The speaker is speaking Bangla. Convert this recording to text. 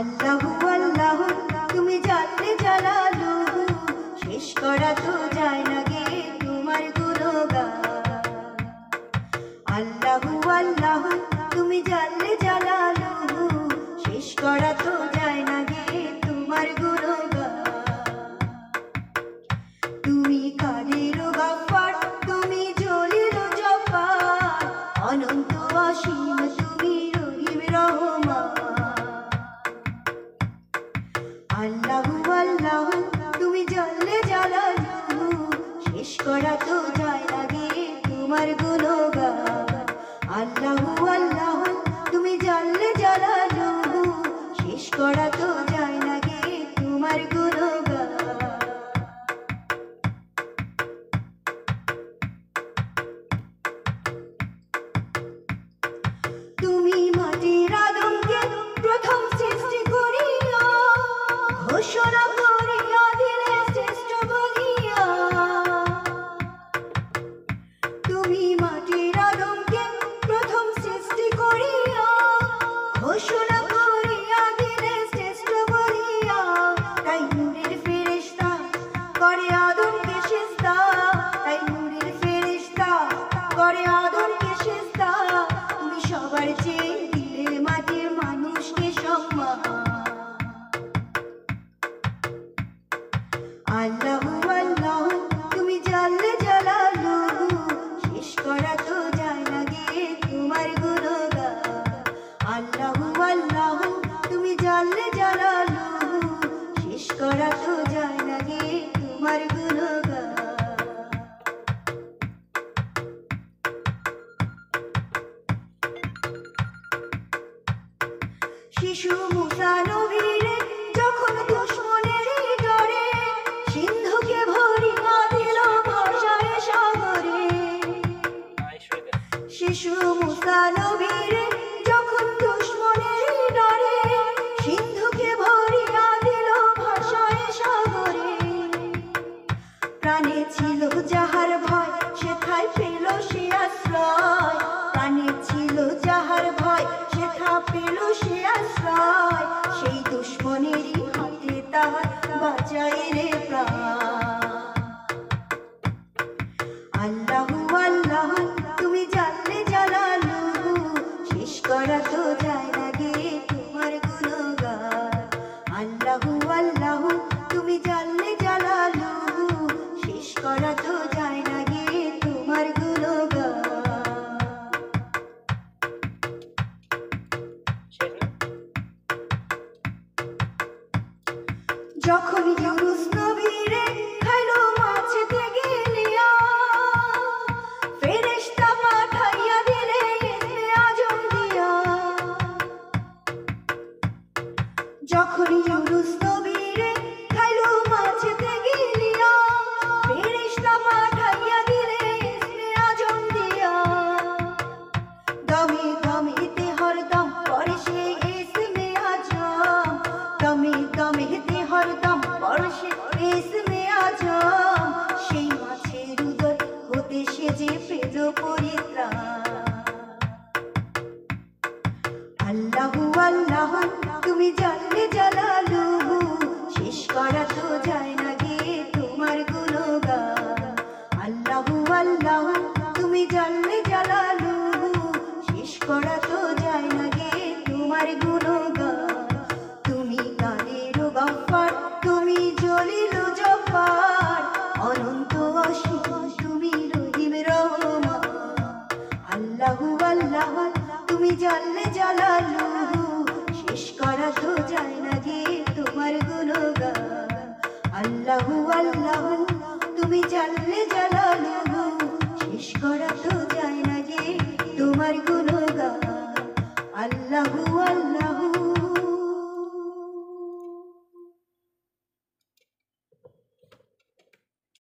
আল্লাহু আল্লাহু তুমি জানলে জালালু, শেষ করা তো যায় না গে তোমার গুণগান। আল্লাহু আল্লাহু তুমি জানলে জালালু, শেষ করা তো যায় না গে তোমার গুণগান। তুমি কাদের গাফফার, তুমি জলিল জব্বার, অনন্ত অসীম তুমি রহিম রহমান। আল্লাহু আল্লাহু তুমি জানলে জালালু, শেষ করা তো যায় না গে তোমার গুণগান। আল্লাহু আল্লাহু তুমি জানলে জালালু, শেষ করা তো যায় না গে তোমার গুণগান। তুমি মাটির আদমকে প্রথম সৃষ্টি করিয়া, ঘোষণা করিয়া দিলে শ্রেষ্ঠ বলিয়া। তুমি মাটির আদমকে প্রথম সৃষ্টি করিয়া, ঘোষণা করিয়া দিলে শ্রেষ্ঠ বলিয়া। তাই নূরের ফেরেশতা করে আদমকে সিজদা, তাই নূরের ফেরেশতা করে আদমকে সিজদা। তুমি সবার চেয়ে দিলে মাটির মানুষকে সম্মান। আল্লাহু আল্লাহু তুমি জানলে জালালু, শেষ করা তো যায় না গে তোমার গুণগান। আল্লাহু আল্লাহু তুমি জানলে জালালু, শেষ করা তো যায় না গে তোমার গুণগান। শিশু মুসা নবীরে যখন দুশমনের ডরে, সিন্ধুকে ভরিয়া দিল ভাষায় সাগরে। শিশু মুসা নবীরে যখন দুশমনের ডরে, সিন্ধুকে ভরিয়া দিল ভাষায় সাগরে। প্রাণে ছিল যাহার ভয়, সেথায় পেল সে আশ্রয়। প্রাণে ছিল যাহার ভয়, সেথা পেল সে আশ্রয়। সেই দুশমনেরই হাতে তাহার বাঁচায় রে প্রাণ। আল্লাহু আল্লাহু তুমি জানলে জালালু, শেষ করা তো যায় না গে তোমার গুণগান। আল্লাহু আল্লাহু তুমি জানলে জালালু, শেষ করা তো যায় না গে তোমার গুণগান। যখন ইউনুস নবীরে খাইলো মাছেতে গিলিয়া, ফেরেশতা পাঠাইয়া দিলে ইসমে আজম দিয়া। যখন ইউনুস নবীরে খাইলো মাছেতে গিলিয়া, ফেরেশতা পাঠাইয়া দিলে ইসমে আজম দিয়া। দমে দমেতে হরদম পড়ে সে ইসমে আজম, দমে দমেতে হরদম পড়ে সে ইসমে আজম। সেই মাছের উদর হতে সে যে পেল পরিত্রাণ। আল্লাহু আল্লাহু তুমি জানলে জালালু, শেষ করা তো যায় না গে তোমার গুণগান। আল্লাহু আল্লাহু তুমি জানলে জালালু, শেষ করা তো যায় না গে তোমার গুণগান। তুমি কাদের গাফফার, তুমি জলিল জব্বার, অনন্ত অসীম তুমি রহিম রহমান। আল্লাহু আল্লাহু তুমি জানলে জালালু, শেষ করা তো যায় না গে তোমার গুণগান। আল্লাহু আল্লাহু তুমি জানলে জালালু, শেষ করা তো যায় না গে তোমার গুণগান। আল্লাহু আল্লাহু